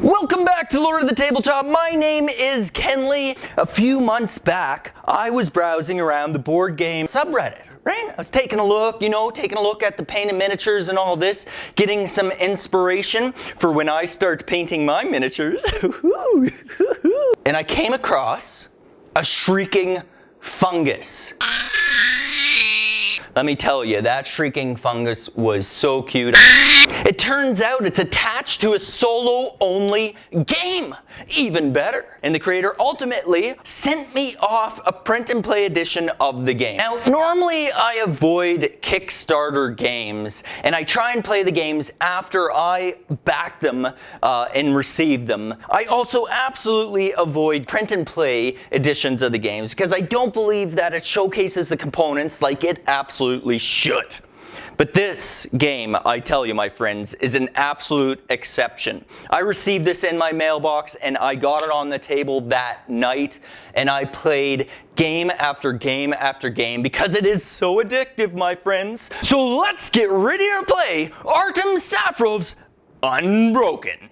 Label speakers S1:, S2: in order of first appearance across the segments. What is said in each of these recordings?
S1: Welcome back to Lord of the Tabletop. My name is Kenley. A few months back, I was browsing around the board game subreddit, right? I was taking a look, at the painted miniatures and all this, getting some inspiration for when I start painting my miniatures. And I came across a Shrieking Fungus. Let me tell you, that Shrieking Fungus was so cute. It turns out it's attached to a solo-only game. Even better. And the creator ultimately sent me off a print-and-play edition of the game. Now, normally I avoid Kickstarter games, and I try and play the games after I back them and receive them. I also absolutely avoid print-and-play editions of the games because I don't believe that it showcases the components like it absolutely should. But this game, I tell you, my friends, is an absolute exception. I received this in my mailbox and I got it on the table that night and I played game after game after game because it is so addictive, my friends. So let's get ready to play Artem Safarov's Unbroken.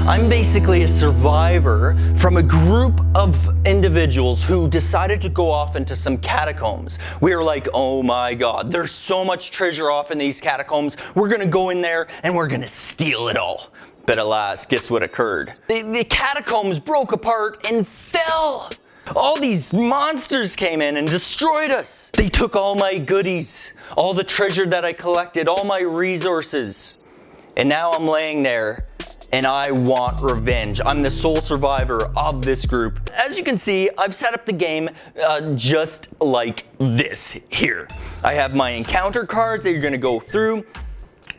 S1: I'm basically a survivor from a group of individuals who decided to go off into some catacombs. We were like, oh my god, there's so much treasure off in these catacombs. We're gonna go in there and we're gonna steal it all. But alas, guess what occurred? The catacombs broke apart and fell. All these monsters came in and destroyed us. They took all my goodies, all the treasure that I collected, all my resources. And now I'm laying there and I want revenge. I'm the sole survivor of this group. As you can see, I've set up the game just like this here. I have my encounter cards that you're gonna go through.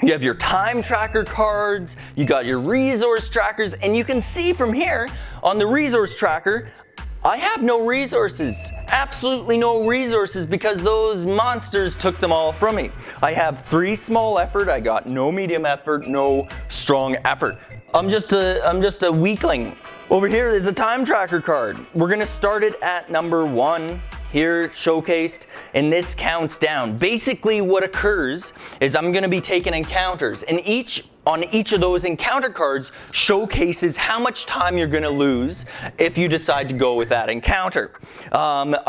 S1: You have your time tracker cards, you got your resource trackers, and you can see from here on the resource tracker, I have no resources, absolutely no resources because those monsters took them all from me. I have 3 small effort, I got no medium effort, no strong effort. I'm just a weakling. Over here is a time tracker card. We're gonna start it at number 1 here showcased, and this counts down. Basically what occurs is I'm gonna be taking encounters, and on each of those encounter cards showcases how much time you're gonna lose if you decide to go with that encounter.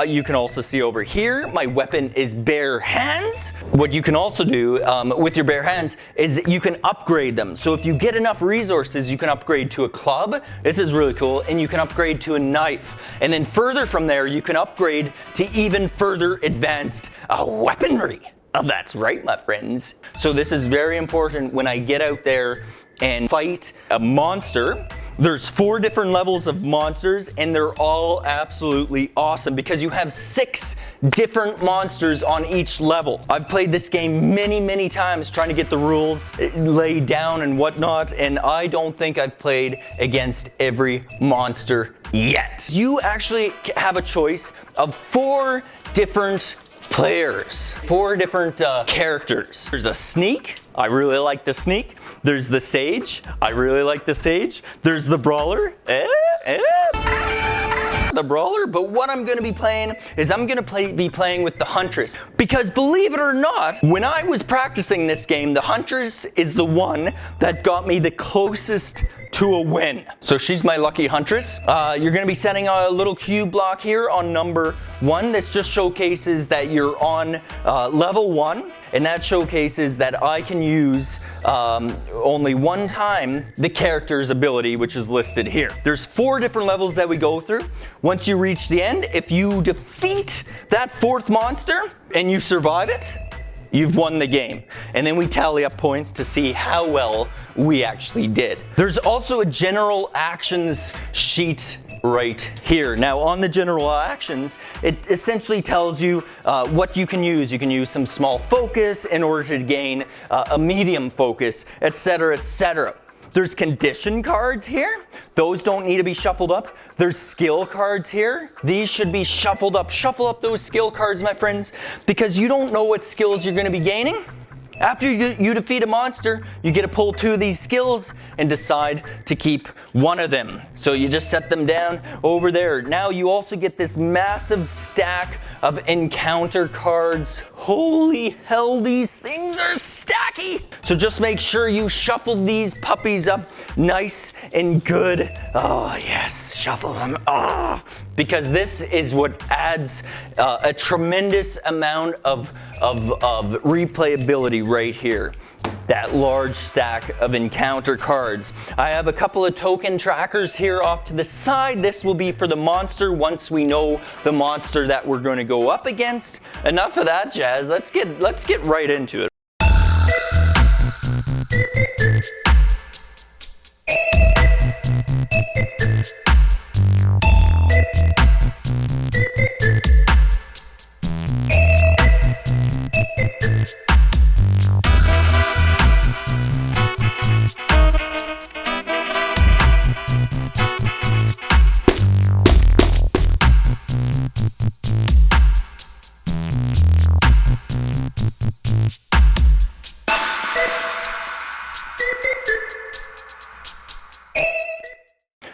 S1: You can also see over here, my weapon is bare hands. What you can also do with your bare hands is you can upgrade them. So if you get enough resources, you can upgrade to a club. This is really cool. And you can upgrade to a knife. And then further from there, you can upgrade to even further advanced weaponry. Oh, that's right, my friends. So this is very important when I get out there and fight a monster. There's 4 different levels of monsters and they're all absolutely awesome because you have 6 different monsters on each level. I've played this game many times trying to get the rules laid down and whatnot, and I don't think I've played against every monster yet. You actually have a choice of 4 different players, 4 different characters. There's a sneak, I really like the sneak. There's the sage, I really like the sage. There's the brawler, the brawler. But what I'm gonna be playing is I'm gonna be playing with the huntress. Because believe it or not, when I was practicing this game, the huntress is the one that got me the closest to a win. So she's my lucky huntress. You're gonna be setting a little cube block here on number 1. This just showcases that you're on level 1, and that showcases that I can use only one time the character's ability, which is listed here. There's 4 different levels that we go through. Once you reach the end, if you defeat that 4th monster and you survive it, you've won the game. And then we tally up points to see how well we actually did. There's also a general actions sheet right here. Now on the general actions, it essentially tells you what you can use. You can use some small focus in order to gain a medium focus, etc., etc. There's condition cards here. Those don't need to be shuffled up. There's skill cards here. These should be shuffled up. Shuffle up those skill cards, my friends, because you don't know what skills you're going to be gaining. After you defeat a monster, you get to pull 2 of these skills and decide to keep one of them. So you just set them down over there. Now you also get this massive stack of encounter cards. Holy hell, these things are stacky! So just make sure you shuffle these puppies up nice and good. Oh yes, shuffle them. Oh, because this is what adds a tremendous amount of replayability right here. That large stack of encounter cards. I have a couple of token trackers here off to the side. This will be for the monster once we know the monster that we're going to go up against. Enough of that jazz. Let's get right into it.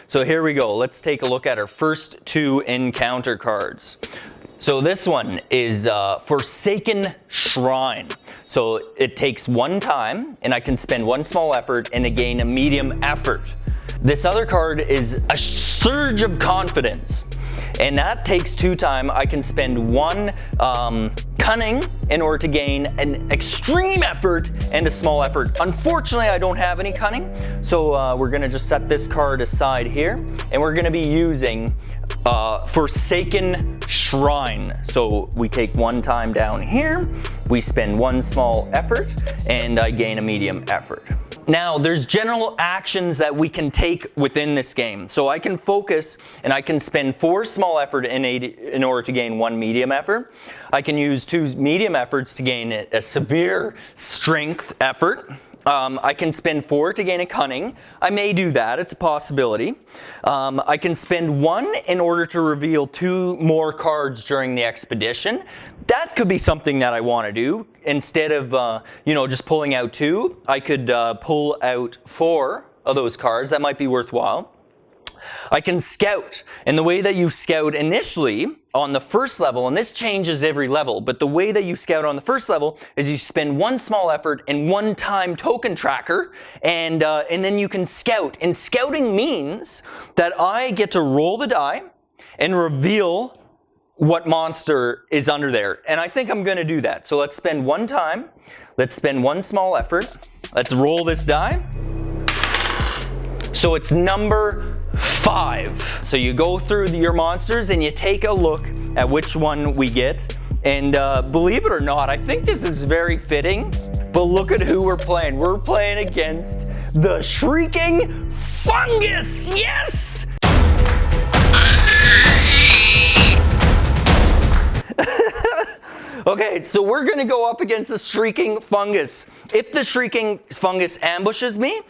S1: So here we go. Let's take a look at our first 2 encounter cards. So this one is Forsaken Shrine. So it takes 1 time, and I can spend 1 small effort and gain a medium effort. This other card is a Surge of Confidence, and that takes 2 time. I can spend 1 cunning in order to gain an extreme effort and a small effort. Unfortunately, I don't have any cunning, so we're gonna just set this card aside here, and we're gonna be using Forsaken Shrine. So we take 1 time down here, we spend 1 small effort, and I gain a medium effort. Now, there's general actions that we can take within this game. So I can focus and I can spend 4 small effort in order to gain 1 medium effort. I can use 2 medium efforts to gain a severe strength effort. I can spend 4 to gain a cunning. I may do that, it's a possibility. I can spend 1 in order to reveal 2 more cards during the expedition. That could be something that I want to do. Instead of just pulling out 2, I could pull out 4 of those cards. That might be worthwhile. I can scout, and the way that you scout initially on the first level, and this changes every level, but the way that you scout on the first level is you spend 1 small effort and 1 time token tracker, and then you can scout. And scouting means that I get to roll the die and reveal what monster is under there. And I think I'm going to do that. So let's spend 1 time. Let's spend 1 small effort. Let's roll this die. So it's number 5. So you go through your monsters and you take a look at which one we get. And believe it or not, I think this is very fitting. But look at who we're playing. We're playing against the Shrieking Fungus. Yes! Okay, so we're gonna go up against the Shrieking Fungus. If the Shrieking Fungus ambushes me,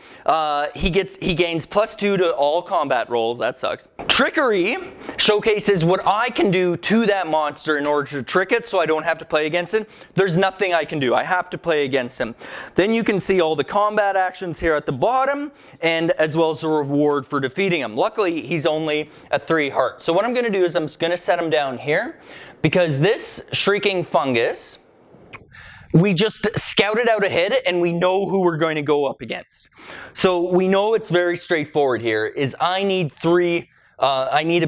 S1: he gains +2 to all combat rolls. That sucks. Trickery showcases what I can do to that monster in order to trick it, so I don't have to play against it. There's nothing I can do. I have to play against him. Then you can see all the combat actions here at the bottom, and as well as the reward for defeating him. Luckily, he's only a 3 heart. So what I'm gonna do is I'm gonna set him down here, because this Shrieking Fungus, we just scouted out ahead and we know who we're going to go up against. So we know it's very straightforward here, is I need to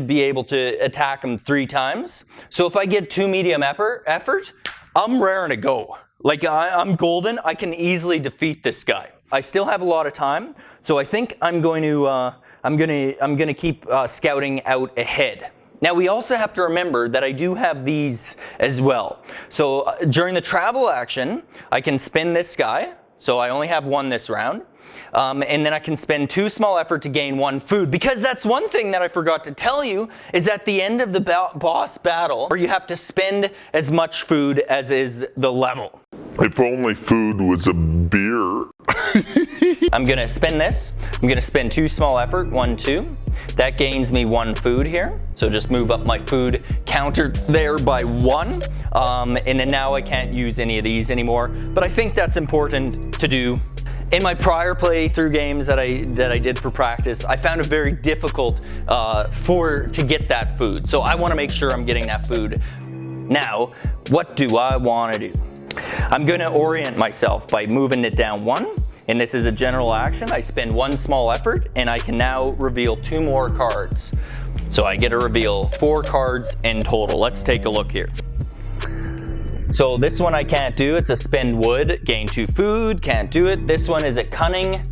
S1: be able to attack him 3 times. So if I get 2 medium effort, I'm raring to go. Like I'm golden, I can easily defeat this guy. I still have a lot of time, so I think I'm going to keep scouting out ahead. Now we also have to remember that I do have these as well. So during the travel action, I can spin this guy. So I only have 1 this round. And then I can spend 2 small effort to gain 1 food. Because that's one thing that I forgot to tell you, is at the end of the boss battle, you have to spend as much food as is the level.
S2: If only food was a beer.
S1: I'm gonna spend this. I'm gonna spend 2 small effort, 1, 2. That gains me 1 food here. So just move up my food counter there by 1. And then now I can't use any of these anymore. But I think that's important to do. In my prior playthrough games that I did for practice, I found it very difficult to get that food. So I want to make sure I'm getting that food. Now, what do I want to do? I'm going to orient myself by moving it down 1. And this is a general action. I spend 1 small effort and I can now reveal 2 more cards. So I get to reveal 4 cards in total. Let's take a look here. So this one I can't do. It's a spend wood, gain 2 food, can't do it. This one is a cunning,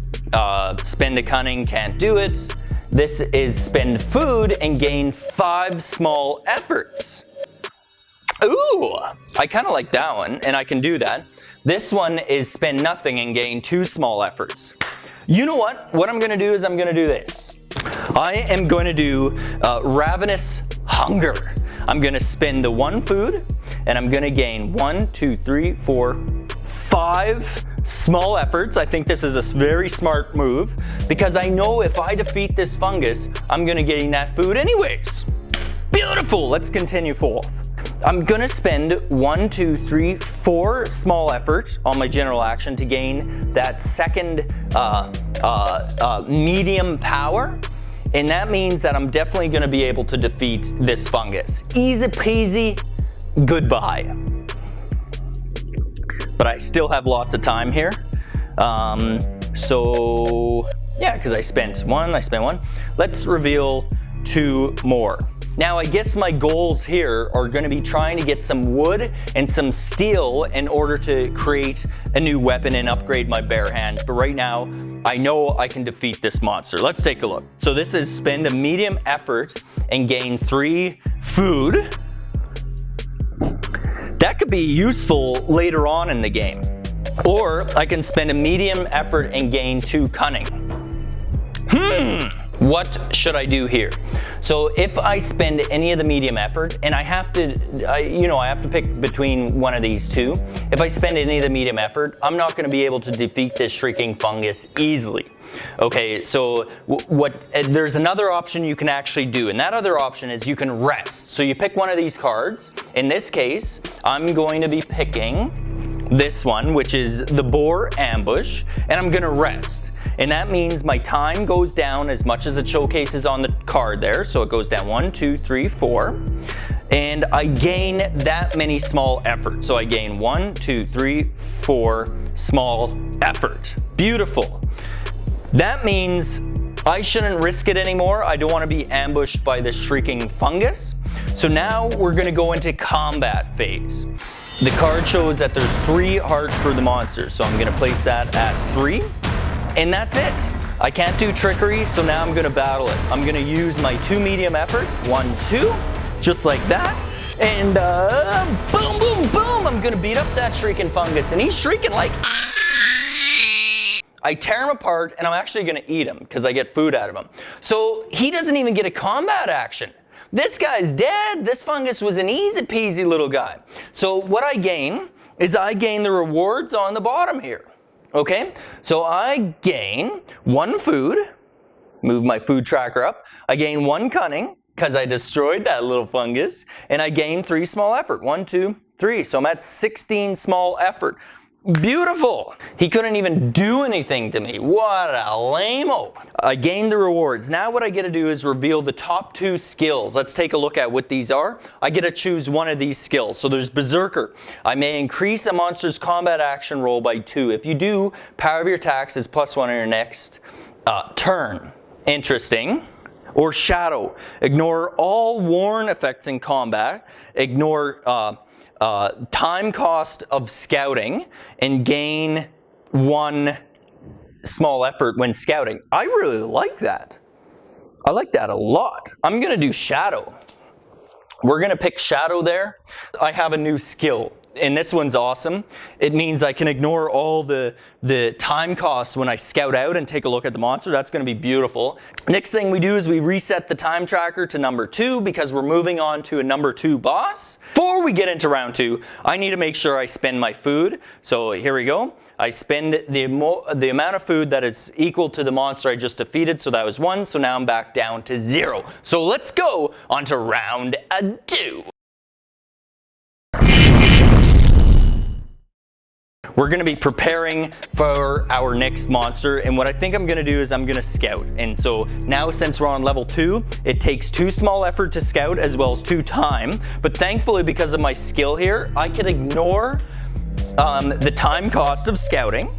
S1: spend a cunning, can't do it. This is spend food and gain 5 small efforts. Ooh, I kind of like that one, and I can do that. This one is spend nothing and gain 2 small efforts. You know what? What I'm going to do is I'm going to do this. I am going to do ravenous hunger. I'm going to spend the 1 food, and I'm going to gain 1, 2, 3, 4, 5 small efforts. I think this is a very smart move because I know if I defeat this fungus, I'm going to gain that food anyways. Beautiful. Let's continue forth. I'm going to spend 1, 2, 3, 4 small effort on my general action to gain that second medium power. And that means that I'm definitely going to be able to defeat this fungus. Easy peasy, goodbye. But I still have lots of time here. So yeah, because I spent 1. Let's reveal 2 more. Now I guess my goals here are going to be trying to get some wood and some steel in order to create a new weapon and upgrade my bare hands. But right now, I know I can defeat this monster. Let's take a look. So this is spend a medium effort and gain 3 food. That could be useful later on in the game. Or I can spend a medium effort and gain 2 cunning. What should I do here? So if I spend any of the medium effort, and I have to pick between one of these 2. If I spend any of the medium effort, I'm not going to be able to defeat this Shrieking Fungus easily. Okay, so there's another option you can actually do, and that other option is you can rest. So you pick one of these cards. In this case, I'm going to be picking this one, which is the Boar Ambush, and I'm going to rest. And that means my time goes down as much as it showcases on the card there. So it goes down 1, 2, 3, 4. And I gain that many small effort. So I gain 1, 2, 3, 4 small effort. Beautiful. That means I shouldn't risk it anymore. I don't want to be ambushed by the Shrieking Fungus. So now we're going to go into combat phase. The card shows that there's 3 hearts for the monster. So I'm going to place that at 3. And that's it. I can't do trickery, so now I'm going to battle it. I'm going to use my 2 medium effort, 1, 2, just like that. And boom, boom, boom, I'm going to beat up that Shrieking Fungus. And he's shrieking like... I tear him apart, and I'm actually going to eat him because I get food out of him. So he doesn't even get a combat action. This guy's dead. This fungus was an easy peasy little guy. So what I gain is I gain the rewards on the bottom here. Okay, so I gain 1 food, move my food tracker up. I gain 1 cunning because I destroyed that little fungus, and I gain 3 small effort. 1, 2, 3. So I'm at 16 small effort. Beautiful. He couldn't even do anything to me. What a lame-o. I gained the rewards. Now what I get to do is reveal the top 2 skills. Let's take a look at what these are. I get to choose one of these skills. So there's Berserker. I may increase a monster's combat action roll by 2. If you do, power of your attacks is +1 on your next turn. Interesting. Or Shadow. Ignore all worn effects in combat. Ignore time cost of scouting and gain 1 small effort when scouting. I really like that. I like that a lot. I'm going to do Shadow. We're going to pick Shadow there. I have a new skill, and this one's awesome. It means I can ignore all the time costs when I scout out and take a look at the monster. That's going to be beautiful. Next thing we do is we reset the time tracker to number 2 because we're moving on to a number 2 boss. Before we get into round 2, I need to make sure I spend my food. So here we go. I spend the amount of food that is equal to the monster I just defeated, so that was 1, so now I'm back down to 0. So let's go on to round 2. We're going to be preparing for our next monster, and what I think I'm going to do is I'm going to scout. And so now, since we're on level 2, it takes 2 small effort to scout as well as 2 time, but thankfully because of my skill here, I can ignore the time cost of scouting.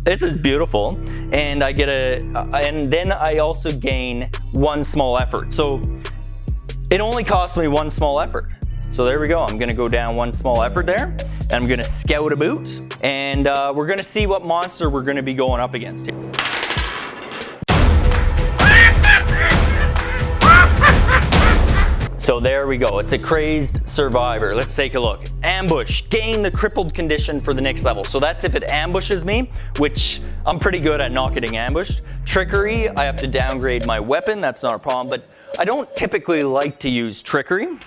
S1: This is beautiful, and I get and then I also gain 1 small effort. So it only costs me 1 small effort. So there we go. I'm going to go down 1 small effort there, and I'm going to scout about, and we're going to see what monster we're going to be going up against here. So there we go. It's a crazed survivor. Let's take a look. Ambush. Gain the crippled condition for the next level. So that's if it ambushes me, which I'm pretty good at not getting ambushed. Trickery. I have to downgrade my weapon. That's not a problem, but I don't typically like to use trickery.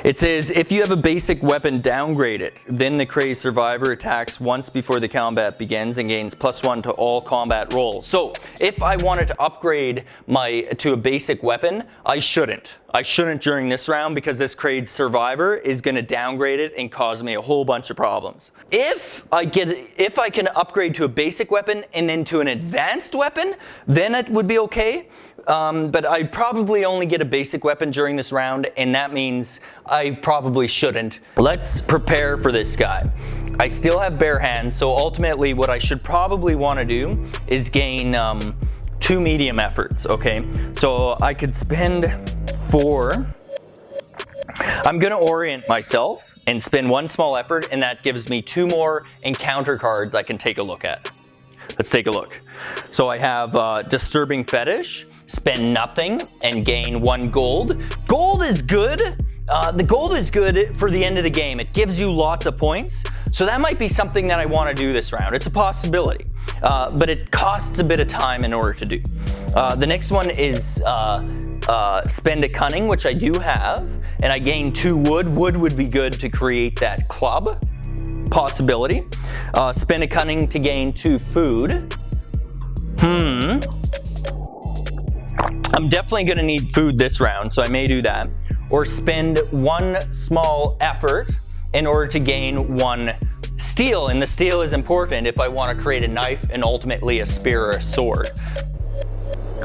S1: It says, if you have a basic weapon, downgrade it. Then the crazed survivor attacks once before the combat begins and gains +1 to all combat rolls. So if I wanted to upgrade to a basic weapon, I shouldn't. I shouldn't during this round because this crazed survivor is going to downgrade it and cause me a whole bunch of problems. If I can upgrade to a basic weapon and then to an advanced weapon, then it would be okay. But I'd probably only get a basic weapon during this round, and that means I probably shouldn't. Let's prepare for this guy. I still have bare hands, so ultimately what I should probably want to do is gain 2 medium efforts, okay? So I could spend 4. I'm going to orient myself and spend 1 small effort, and that gives me 2 more encounter cards I can take a look at. Let's take a look. So I have Disturbing Fetish. Spend nothing and gain 1 gold. Gold is good. The gold is good for the end of the game. It gives you lots of points. So that might be something that I want to do this round. It's a possibility. But it costs a bit of time in order to do. The next one is Spend a Cunning, which I do have. And I gain 2 wood. Wood would be good to create that club. Possibility. Spend a Cunning to gain 2 food. I'm definitely going to need food this round, so I may do that. Or spend 1 small effort in order to gain 1 steel, and the steel is important if I want to create a knife and ultimately a spear or a sword.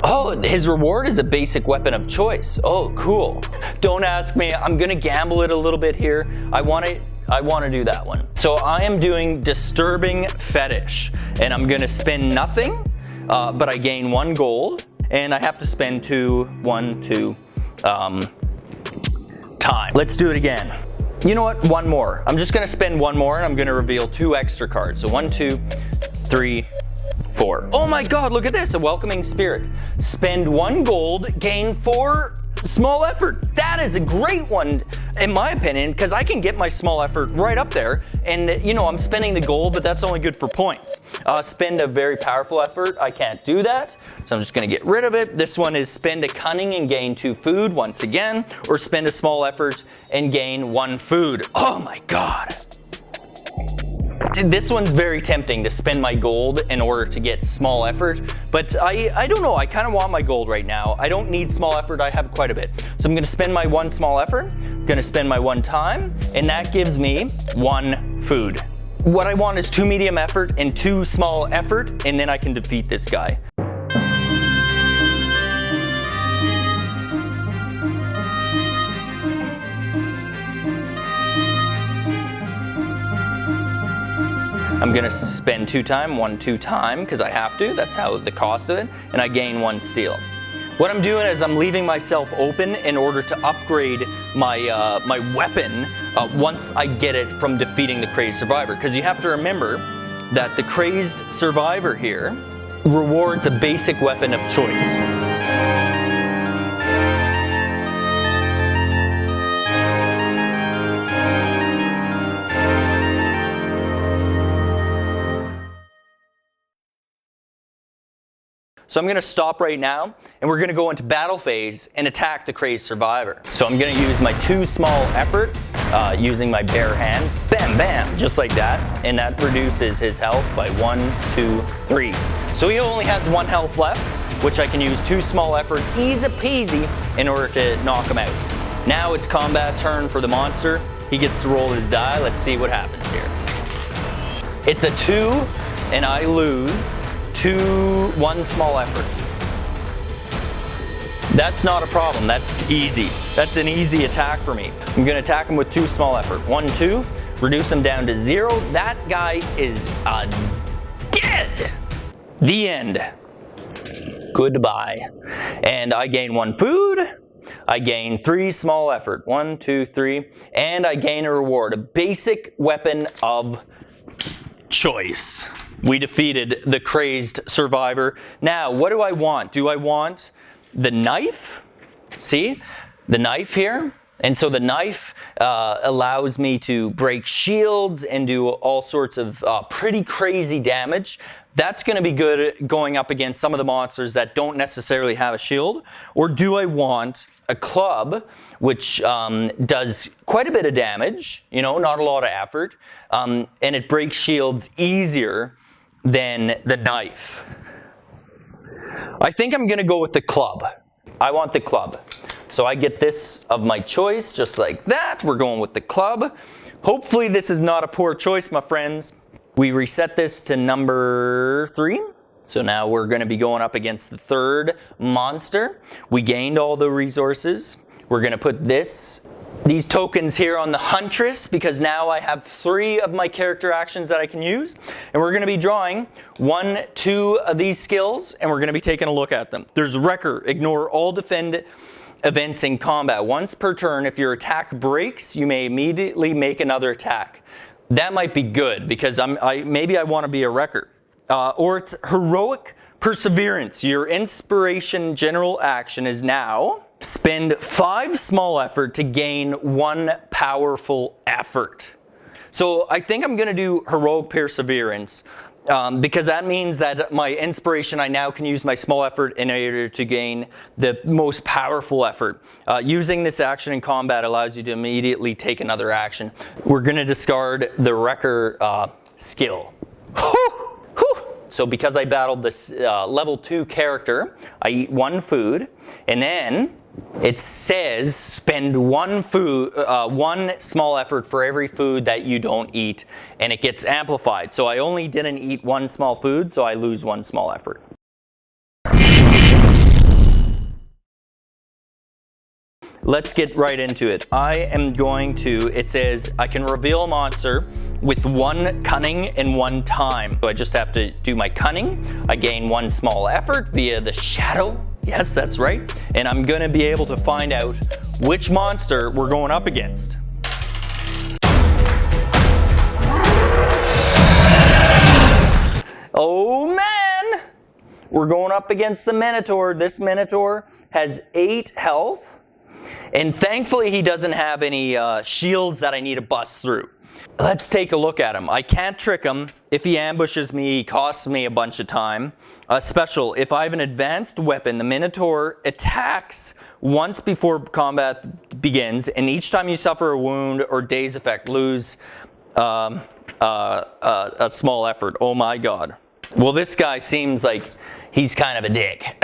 S1: Oh, his reward is a basic weapon of choice. Oh, cool. Don't ask me. I'm going to gamble it a little bit here. I want to do that one. So I am doing Disturbing Fetish, and I'm going to spend nothing, but I gain 1 gold. And I have to spend 1, 2 time. Let's do it again. You know what? 1 more. I'm just going to spend 1 more, and I'm going to reveal 2 extra cards. So 1, 2, 3, 4. Oh my god, look at this. A Welcoming Spirit. Spend 1 gold, gain 4 small effort. That is a great one, in my opinion, because I can get my small effort right up there. And, you know, I'm spending the gold, but that's only good for points. Spend a very powerful effort. I can't do that. So I'm just going to get rid of it. This one is Spend a Cunning and gain 2 food once again, or spend a small effort and gain 1 food. Oh my god. This one's very tempting to spend my gold in order to get small effort, but I don't know. I kind of want my gold right now. I don't need small effort. I have quite a bit. So I'm going to spend my 1 small effort, I'm going to spend my 1 time, and that gives me 1 food. What I want is 2 medium effort and 2 small effort, and then I can defeat this guy. I'm going to spend 2 time, 1 2 time, because I have to. That's how the cost of it, and I gain 1 steel. What I'm doing is I'm leaving myself open in order to upgrade my my weapon once I get it from defeating the crazed survivor. Because you have to remember that the crazed survivor here rewards a basic weapon of choice. So I'm going to stop right now, and we're going to go into battle phase and attack the Crazed survivor. So I'm going to use my 2 small effort, using my bare hand. Bam, bam, just like that. And that reduces his health by 1, 2, 3. So he only has 1 health left, which I can use 2 small effort, easy peasy, in order to knock him out. Now it's combat turn for the monster. He gets to roll his die. Let's see what happens here. It's a 2, and I lose 1 small effort. That's not a problem, that's easy. That's an easy attack for me. I'm gonna attack him with 2 small effort. 1, 2, reduce him down to 0. That guy is dead. The end. Goodbye. And I gain 1 food. I gain 3 small effort. 1, 2, 3. And I gain a reward, a basic weapon of choice. We defeated the Crazed survivor. Now, what do I want? Do I want the knife? See? The knife here? And so the knife allows me to break shields and do all sorts of pretty crazy damage. That's going to be good going up against some of the monsters that don't necessarily have a shield. Or do I want a club, which does quite a bit of damage, you know, not a lot of effort, and it breaks shields easier than the knife. I think I'm going to go with the club. I want the club. So I get this of my choice, just like that. We're going with the club. Hopefully this is not a poor choice, my friends. We reset this to number 3. So now we're going to be going up against the 3rd monster. We gained all the resources. We're going to put these tokens here on the Huntress, because now I have 3 of my character actions that I can use. And we're going to be drawing 1, 2 of these skills, and we're going to be taking a look at them. There's Wrecker. Ignore all defend events in combat. Once per turn, if your attack breaks, you may immediately make another attack. That might be good, because maybe I want to be a Wrecker. Or it's Heroic Perseverance. Your inspiration general action is now spend 5 small effort to gain 1 powerful effort. So I think I'm going to do Heroic Perseverance, because that means that my inspiration, I now can use my small effort in order to gain the most powerful effort. Using this action in combat allows you to immediately take another action. We're going to discard the Wrecker skill. So because I battled this level 2 character, I eat 1 food, and then it says spend 1 small effort for every food that you don't eat, and it gets amplified. So I only didn't eat 1 small food, so I lose 1 small effort. Let's get right into it. I am going to, it says I can reveal a monster with 1 cunning and 1 time. So I just have to do my cunning. I gain 1 small effort via the shadow. Yes, that's right. And I'm going to be able to find out which monster we're going up against. Oh man! We're going up against the Minotaur. This Minotaur has 8 health. And thankfully he doesn't have any shields that I need to bust through. Let's take a look at him. I can't trick him. If he ambushes me, he costs me a bunch of time. Special, if I have an advanced weapon, the Minotaur attacks once before combat begins, and each time you suffer a wound or daze effect, lose a small effort. Oh my god. Well, this guy seems like he's kind of a dick.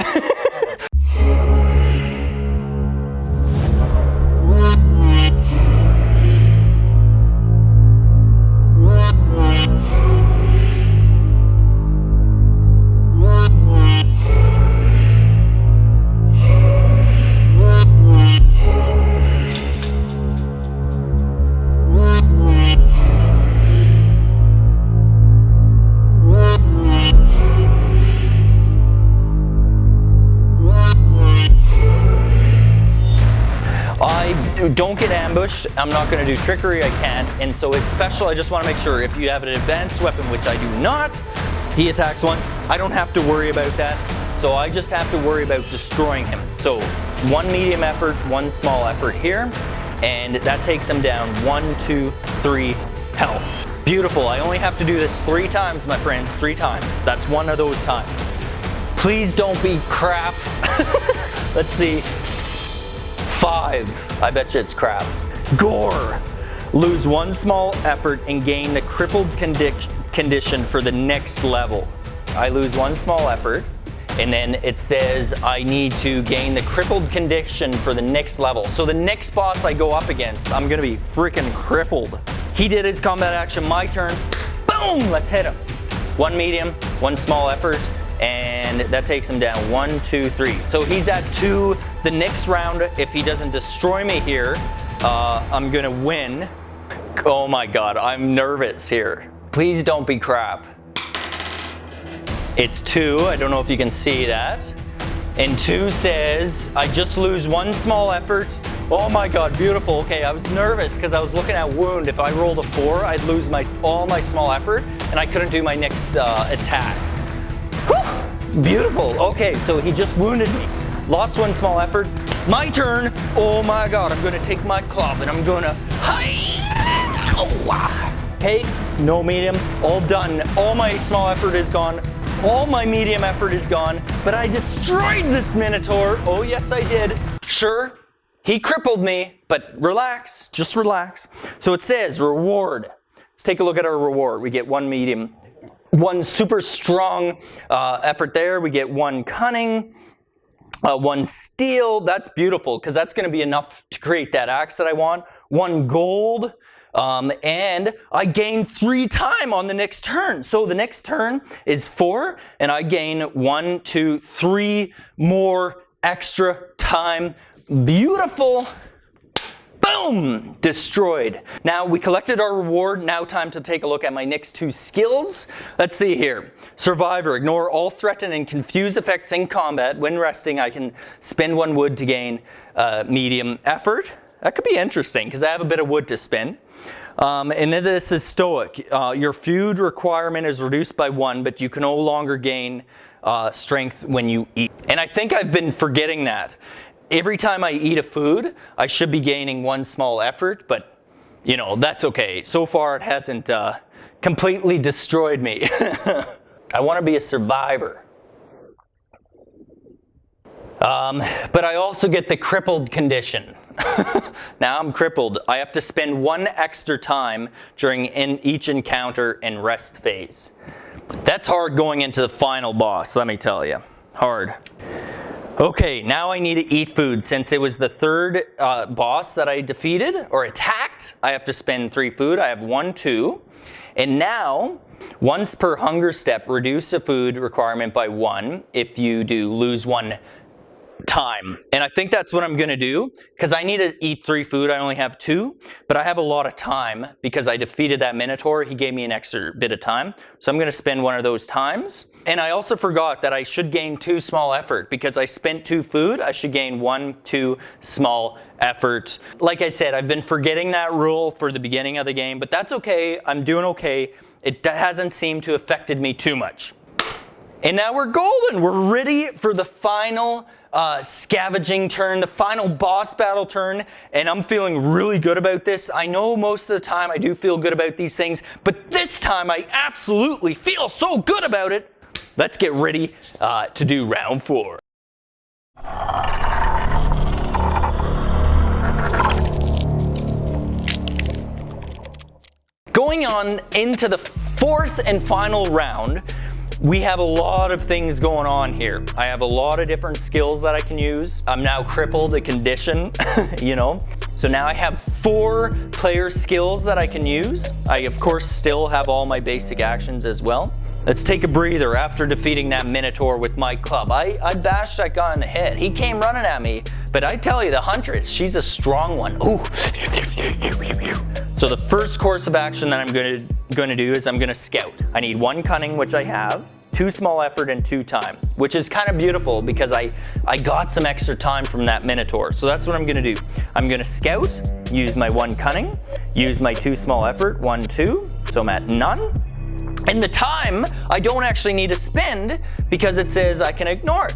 S1: Don't get ambushed. I'm not going to do trickery. I can't. And so it's special. I just want to make sure if you have an advanced weapon, which I do not, he attacks once. I don't have to worry about that. So I just have to worry about destroying him. So 1 medium effort, 1 small effort here. And that takes him down 1, 2, 3 health. Beautiful. I only have to do this 3 times, my friends. 3 times. That's 1 of those times. Please don't be crap. Let's see. 5. I bet you it's crap. Gore. Lose 1 small effort and gain the crippled condition for the next level. I lose 1 small effort, and then it says I need to gain the crippled condition for the next level. So the next boss I go up against, I'm gonna be freaking crippled. He did his combat action, my turn. Boom, let's hit him. 1 medium, 1 small effort, and that takes him down. 1, 2, 3. So he's at 2. The next round, if he doesn't destroy me here, I'm gonna win. Oh my God, I'm nervous here. Please don't be crap. It's 2, I don't know if you can see that. And 2 says, I just lose 1 small effort. Oh my God, beautiful. Okay, I was nervous because I was looking at wound. If I rolled a 4, I'd lose all my small effort and I couldn't do my next attack. Whew, beautiful. Okay, so he just wounded me. Lost 1 small effort. My turn. Oh my God, I'm gonna take my club and I'm gonna, okay, no medium, all done. All my small effort is gone. All my medium effort is gone, but I destroyed this Minotaur. Oh yes, I did. Sure, he crippled me, but relax, just relax. So it says reward. Let's take a look at our reward. We get 1 medium, 1 super strong effort there. We get 1 cunning, 1 steel. That's beautiful because that's going to be enough to create that axe that I want. 1 gold. And I gain 3 time on the next turn. So the next turn is 4, and I gain 1, 2, 3 more extra time. Beautiful. Boom! Destroyed. Now we collected our reward. Now time to take a look at my next 2 skills. Let's see here. Survivor. Ignore all threaten and confuse effects in combat. When resting, I can spend 1 wood to gain medium effort. That could be interesting because I have a bit of wood to spend. And then this is stoic. Your food requirement is reduced by 1, but you can no longer gain strength when you eat. And I think I've been forgetting that. Every time I eat a food, I should be gaining 1 small effort, but you know, that's okay. So far it hasn't completely destroyed me. I want to be a survivor. But I also get the crippled condition. Now I'm crippled. I have to spend 1 extra time during each encounter and rest phase. That's hard going into the final boss, let me tell you. Hard. Okay, now I need to eat food. Since it was the 3rd boss that I defeated or attacked, I have to spend 3 food. I have 1, 2. And now, once per hunger step, reduce the food requirement by 1. If you do, lose 1 time. And I think that's what I'm gonna do because I need to eat 3 food. I only have 2, but I have a lot of time because I defeated that Minotaur. He gave me an extra bit of time. So I'm gonna spend 1 of those times. And I also forgot that I should gain 2 small effort because I spent 2 food. I should gain 1, 2 small effort. Like I said, I've been forgetting that rule for the beginning of the game, but that's okay. I'm doing okay. It hasn't seemed to affected me too much. And now we're golden. We're ready for the final scavenging turn, the final boss battle turn, and I'm feeling really good about this. I know most of the time I do feel good about these things, but this time I absolutely feel so good about it. Let's get ready to do round 4. Going on into the 4th and final round, we have a lot of things going on here. I have a lot of different skills that I can use. I'm now crippled, a condition, you know. So now I have 4 player skills that I can use. I, of course, still have all my basic actions as well. Let's take a breather after defeating that Minotaur with my club. I bashed that guy in the head. He came running at me, but I tell you, the Huntress, she's a strong one. Ooh. So the first course of action that I'm gonna do is I'm gonna scout. I need 1 cunning, which I have, 2 small effort, and 2 time, which is kind of beautiful because I got some extra time from that Minotaur. So that's what I'm gonna do. I'm gonna scout, use my 1 cunning, use my 2 small effort, 1, 2, so I'm at none. And the time, I don't actually need to spend because it says I can ignore it.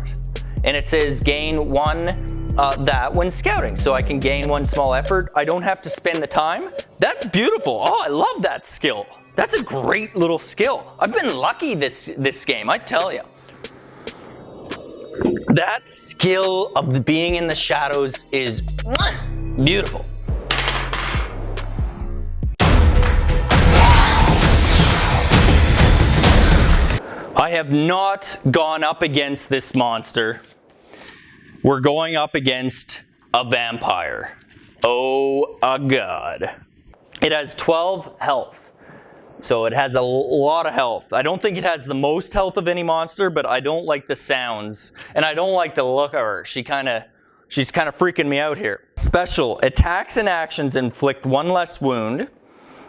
S1: And it says gain 1 that when scouting. So I can gain 1 small effort. I don't have to spend the time. That's beautiful. Oh, I love that skill. That's a great little skill. I've been lucky this game, I tell you. That skill of being in the shadows is beautiful. I have not gone up against this monster. We're going up against a vampire. Oh, a god. It has 12 health. So it has a lot of health. I don't think it has the most health of any monster, but I don't like the sounds. And I don't like the look of her. She's kind of freaking me out here. Special. Attacks and actions inflict 1 less wound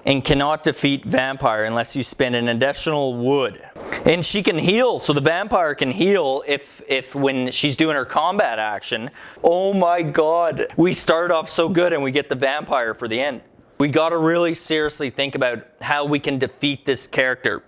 S1: and cannot defeat vampire unless you spend an additional wood. And she can heal, so the vampire can heal if when she's doing her combat action. Oh my god. We start off so good and we get the vampire for the end. We gotta really seriously think about how we can defeat this character.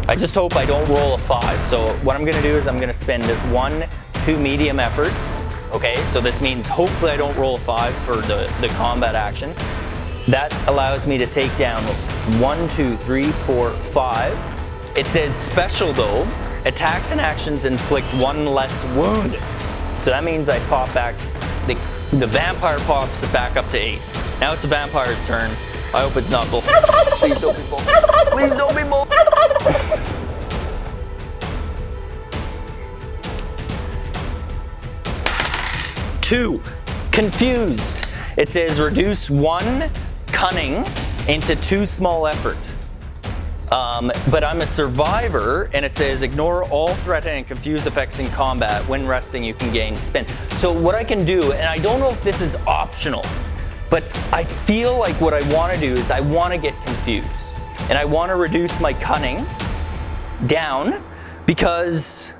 S1: I just hope I don't roll a 5. So what I'm gonna do is I'm gonna spend 1-2 medium efforts. Okay, so this means hopefully I don't roll a 5 for the combat action. That allows me to take down 1, 2, 3, 4, 5. It says special though, attacks and actions inflict 1 less wound. So that means I pop back, the vampire pops back up to 8. Now it's the vampire's turn. I hope it's not bull. Please don't be bull. Please don't be bull. Two, confused. It says reduce 1 cunning into 2 small effort. But I'm a survivor, and it says ignore all threaten and confuse effects in combat. When resting, you can gain spin. So what I can do, and I don't know if this is optional, but I feel like what I want to do is I want to get confused. And I want to reduce my cunning down because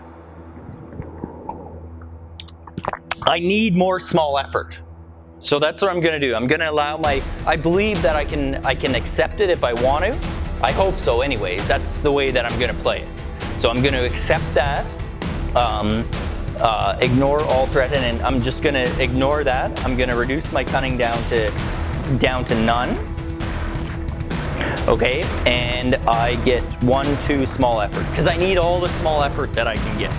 S1: I need more small effort. So that's what I'm going to do. I'm going to allow I believe that I can accept it if I want to. I hope so anyways. That's the way that I'm going to play it. So I'm going to accept that. Ignore all threat, and I'm just going to ignore that. I'm going to reduce my cunning down to none. Okay, and I get 1, 2 small effort because I need all the small effort that I can get.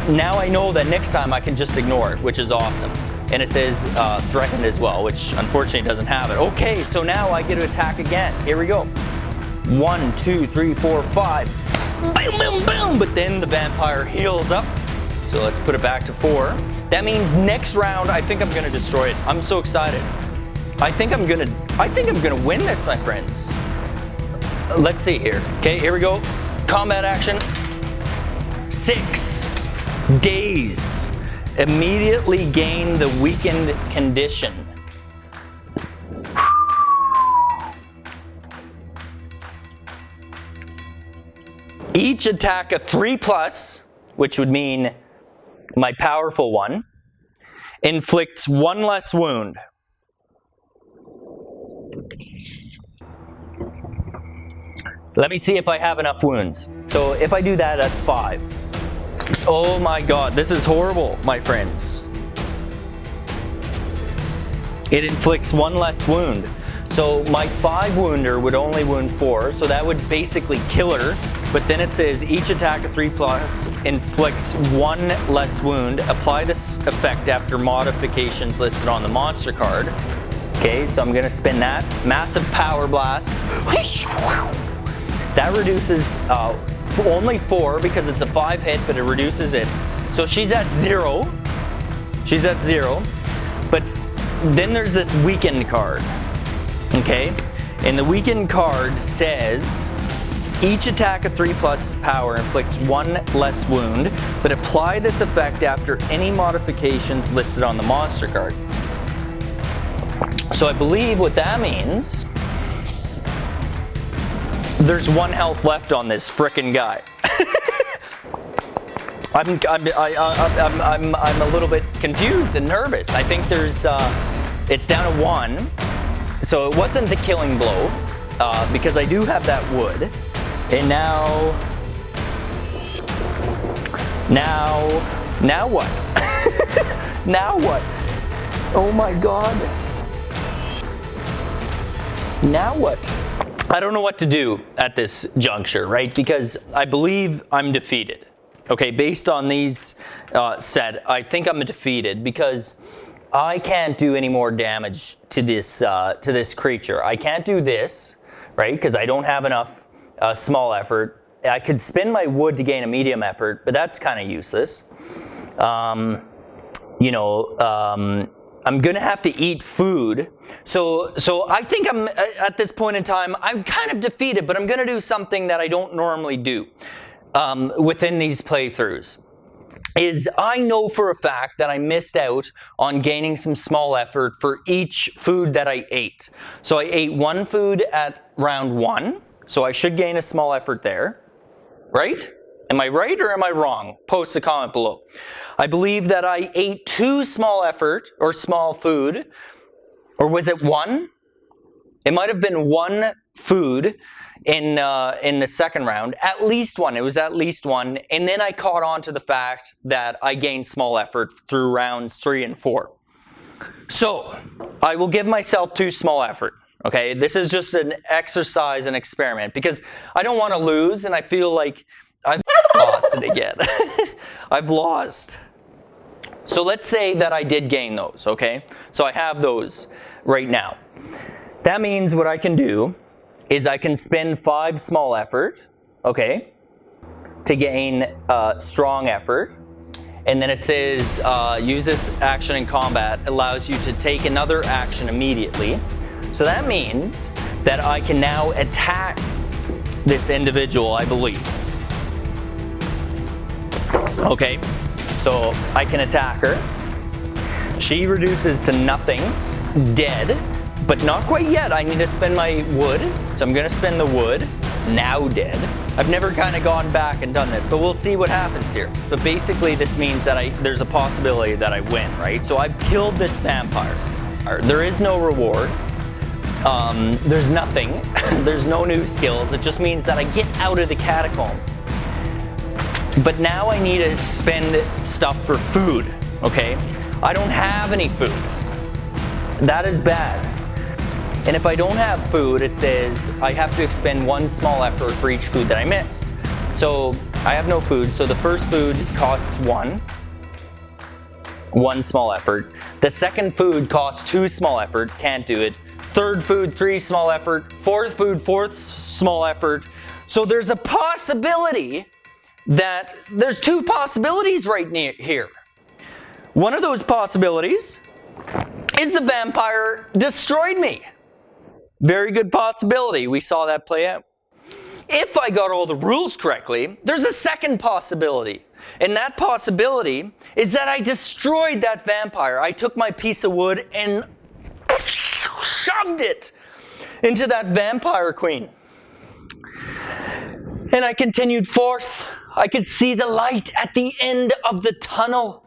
S1: Now I know that next time I can just ignore it, which is awesome. And it says threatened as well, which unfortunately doesn't have it. Okay, so now I get to attack again. Here we go. 1, 2, 3, 4, 5. Boom, boom, boom. But then the vampire heals up. So let's put it back to 4. That means next round, I think I'm gonna destroy it. I'm so excited. I think I'm gonna win this, my friends. Let's see here. Okay, here we go. Combat action. 6 days. Immediately gain the weakened condition. Each attack of 3+, which would mean my powerful one, inflicts 1 less wound. Let me see if I have enough wounds. So if I do that, that's 5. Oh my god, this is horrible, my friends. It inflicts 1 less wound. So my 5 wounder would only wound 4, so that would basically kill her. But then it says each attack of 3+ inflicts 1 less wound. Apply this effect after modifications listed on the monster card. Okay, so I'm gonna spin that. Massive power blast. That reduces only 4 because it's a 5 hit, but it reduces it. So she's at 0. She's at 0. But then there's this weakened card. Okay? And the weakened card says Each attack of 3+ power inflicts 1 less wound, but apply this effect after any modifications listed on the monster card. So I believe what that means, there's 1 health left on this frickin' guy. I'm a little bit confused and nervous. I think there's, it's down to 1. So it wasn't the killing blow, because I do have that wood. And now what? Now what? Oh my God. Now what? I don't know what to do at this juncture, right? Because I believe I'm defeated. Okay, based on these set, I think I'm defeated because I can't do any more damage to this creature. I can't do this, right? Because I don't have enough small effort. I could spin my wood to gain a medium effort, but that's kind of useless. I'm gonna have to eat food. So I think I'm at this point in time, I'm kind of defeated, but I'm gonna do something that I don't normally do within these playthroughs. Is I know for a fact that I missed out on gaining some small effort for each food that I ate. So I ate 1 food at round 1, so I should gain a small effort there, right? Am I right or am I wrong? Post a comment below. I believe that I ate 2 small effort or small food, or was it 1? It might have been 1 food in the second round, at least 1. It was at least 1, and then I caught on to the fact that I gained small effort through rounds 3 and 4. So I will give myself 2 small effort. Okay, this is just an exercise, an experiment, because I don't want to lose, and I feel like I've lost it again. I've lost. So let's say that I did gain those, okay? So I have those right now. That means what I can do is I can spend 5 small effort, okay, to gain strong effort. And then it says, use this action in combat, allows you to take another action immediately. So that means that I can now attack this individual, I believe. Okay, so I can attack her. She reduces to nothing, dead, but not quite yet. I need to spend my wood, so I'm gonna spend the wood, now dead. I've never kind of gone back and done this, but we'll see what happens here. But basically this means that there's a possibility that I win, right? So I've killed this vampire. There is no reward. There's nothing. There's no new skills. It just means that I get out of the catacombs. But now I need to spend stuff for food, okay? I don't have any food. That is bad. And if I don't have food, it says I have to expend 1 small effort for each food that I missed. So I have no food, so the first food costs 1 small effort. The second food costs 2 small effort, can't do it. Third food, 3 small effort. Fourth food, 4th small effort. So there's a possibility that there's 2 possibilities right here. One of those possibilities is the vampire destroyed me. Very good possibility. We saw that play out. If I got all the rules correctly, there's a second possibility. And that possibility is that I destroyed that vampire. I took my piece of wood and shoved it into that vampire queen. And I continued forth. I could see the light at the end of the tunnel.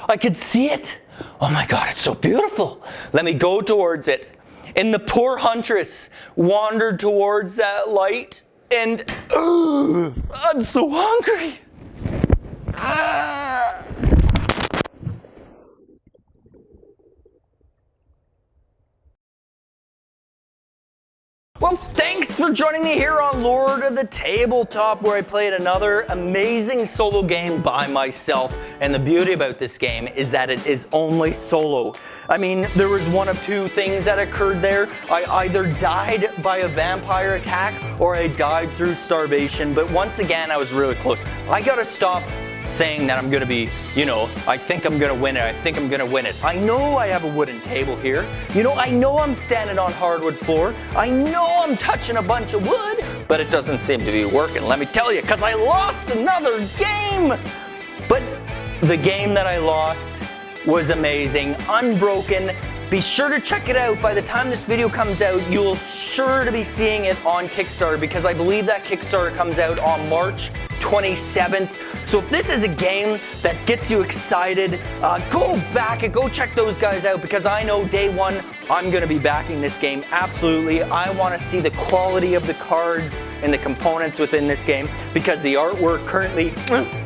S1: I could see it. Oh my God, it's so beautiful. Let me go towards it. And the poor huntress wandered towards that light, and I'm so hungry. Well, thanks for joining me here on Lord of the Tabletop, where I played another amazing solo game by myself. And the beauty about this game is that it is only solo. I mean, there was one of 2 things that occurred there. I either died by a vampire attack or I died through starvation. But once again, I was really close. I gotta stop saying that I'm gonna be, I think I'm gonna win it, I think I'm gonna win it. I know I have a wooden table here. I know I'm standing on hardwood floor. I know I'm touching a bunch of wood. but it doesn't seem to be working. Let me tell you, because I lost another game. But the game that I lost was amazing. Unbroken. Be sure to check it out. By the time this video comes out, you'll sure to be seeing it on Kickstarter, because I believe that Kickstarter comes out on March 27th. So if this is a game that gets you excited, go back and go check those guys out, because I know day one I'm going to be backing this game. Absolutely. I want to see the quality of the cards and the components within this game, because the artwork currently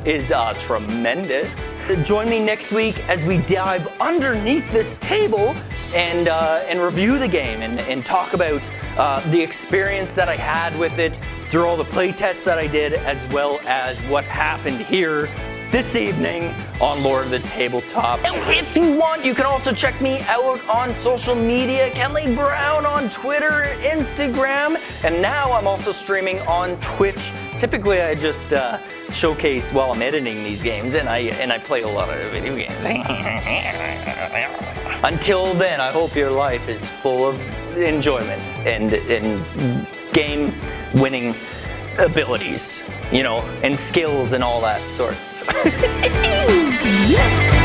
S1: is tremendous. Join me next week as we dive underneath this table and review the game and talk about the experience that I had with it through all the play tests that I did, as well as what happened here this evening on Lord of the Tabletop. And if you want, you can also check me out on social media, Kenley Brown on Twitter, Instagram, and now I'm also streaming on Twitch. Typically I just showcase while I'm editing these games, and I play a lot of video games. Until then, I hope your life is full of enjoyment and game winning abilities, you know, and skills and all that sorts. Yes!